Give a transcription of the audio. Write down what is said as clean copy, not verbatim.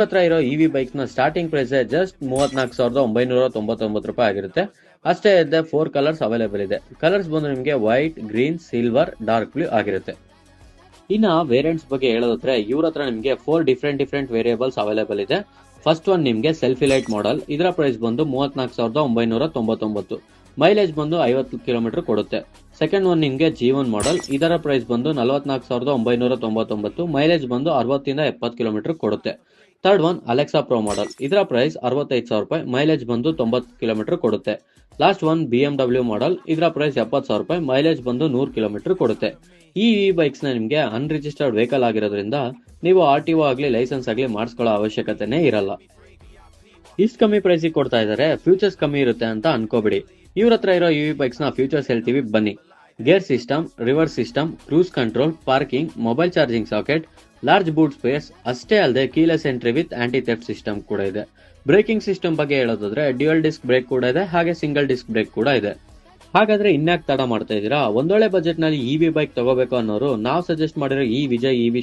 ಹತ್ರ ಇರೋ EV bike ನ ಸ್ಟಾರ್ಟಿಂಗ್ ಪ್ರೈಸ್ ಜಸ್ಟ್ 34,999 ರೂಪಾಯಿ ಆಗಿರುತ್ತೆ. ಅಷ್ಟೇ ಇದೆ 4 ಕಲರ್ಸ್ ಅವೈಲೇಬಲ್ ಇದೆ. ಕಲರ್ಸ್ ಬಂದು ನಿಮಗೆ white, green, silver, dark blue ಆಗಿರುತ್ತೆ. ಇನ್ನ ವೇರಿಯಂಟ್ಸ್ ಬಗ್ಗೆ ಹೇಳೋದಾದ್ರೆ ಇವ್ರ ಹತ್ರ ನಿಮಗೆ 4 ಡಿಫ್ರೆಂಟ್ ವೇರಿಯೇಬಲ್ಸ್ ಅವೈಲೇಬಲ್ ಇದೆ. ಫಸ್ಟ್ ಒನ್ ನಿಮಗೆ ಸೆಲ್ಫಿ ಲೈಟ್ ಮಾಡೆಲ್. ಇದರ ಪ್ರೈಸ್ ಬಂದು 34,999. ಮೈಲೇಜ್ ಬಂದು 50 ಕಿಲೋಮೀಟರ್ ಕೊಡುತ್ತೆ. ಸೆಕೆಂಡ್ ಒನ್ ನಿಮಗೆ G1 ಮಾಡೆಲ್. ಇದರ ಪ್ರೈಸ್ ಬಂದು 44,999. ಮೈಲೇಜ್ ಬಂದು 60 ಇಂದ 70 ಕಿಲೋಮೀಟರ್ ಕೊಡುತ್ತೆ. Third one Alexa pro model. ಇದರ ಪ್ರೈಸ್ 65,000 ರೂಪಾಯಿ. ಮೈಲೇಜ್ ಬಂದು 90 ಕಿಲೋಮೀಟರ್ ಕೊಡುತ್ತೆ. Last one BMW model. ಇದರ ಪ್ರೈಸ್ 70,000 ರೂಪಾಯಿ. ಮೈಲೇಜ್ ಬಂದು 100 ಕಿಲೋಮೀಟರ್ ಕೊಡುತ್ತೆ. ಈ ಬೈಕ್ಸ್ ನ ನಿಮಗೆ ಅನ್ರಿಜಿಸ್ಟರ್ಡ್ ವೆಹಿಕಲ್ ಆಗಿರೋದ್ರಿಂದ ನೀವು RTO ಆಗ್ಲಿ ಲೈಸೆನ್ಸ್ ಆಗ್ಲಿ ಮಾಡಿಸ್ಕೊಳ್ಳೋ ಅವಶ್ಯಕತೆನೇ ಇರಲ್ಲ. ಇಷ್ಟು ಕಮ್ಮಿ ಪ್ರೈಸಿಗೆ ಕೊಡ್ತಾ ಇದ್ದಾರೆ, ಫ್ಯೂಚರ್ಸ್ ಕಮ್ಮಿ ಇರುತ್ತೆ ಅಂತ ಅನ್ಕೋಬಿಡಿ. ಇವ್ರ ಹತ್ರ ಇರೋ ಇವಿ ಬೈಕ್ಸ್ ನ ಫ್ಯೂಚರ್ಸ್ ಹೇಳ್ತೀವಿ ಬನ್ನಿ. Gear system, reverse system, cruise control, parking, mobile charging socket, large boot space, ಅಷ್ಟೇ ಅಲ್ಲದೆ keyless entry with anti theft system ಕೂಡ ಇದೆ. ಬ್ರೇಕಿಂಗ್ ಸಿಸ್ಟಮ್ ಬಗ್ಗೆ ಹೇಳೋದಾದ್ರೆ ಡ್ಯುಯಲ್ ಡಿಸ್ಕ್ ಬ್ರೇಕ್ ಕೂಡ ಇದೆ, ಹಾಗೆ ಸಿಂಗಲ್ ಡಿಸ್ಕ್ ಬ್ರೇಕ್ ಕೂಡ ಇದೆ. ಹಾಗಾದ್ರೆ ಇನ್ಯಾಕ್ ತಡ ಮಾಡ್ತಾ ಇದ್ದೀರಾ? ಒಂದೊಳ್ಳೆ ಬಜೆಟ್ ನಲ್ಲಿ ಇವಿ ಬೈಕ್ ತಗೋಬೇಕು ಅನ್ನೋರು ನಾವು ಸಜೆಸ್ಟ್ ಮಾಡಿರೋ ಈ ವಿಜಯ್ ಇವಿ